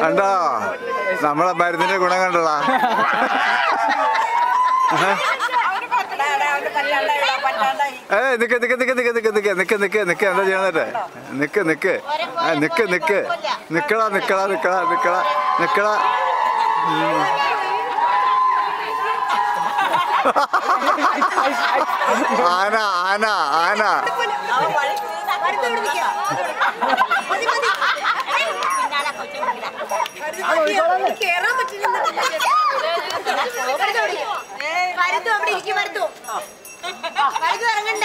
കണ്ടോ നമ്മളെ മരുന്നിന്റെ ഗുണം കണ്ടോളാ. നിക്ക് നിക്ക് നിക്ക് നിക്ക് നിക്ക് നിക്ക് നിക്ക് നിക്ക് നിക്ക് എന്താ ചെയ്യണേ? നിക്ക് നിക്ക് നിക്ക് നിക്ക് നിക്കടാ നിക്കടാ നിക്കടാ നിക്കടാ നിക്കടാ. ആന ആന ആന കേറാൻ പറ്റില്ല. അവിടെ ഇരിക്കും. വരത്തു ഇറങ്ങണ്ട.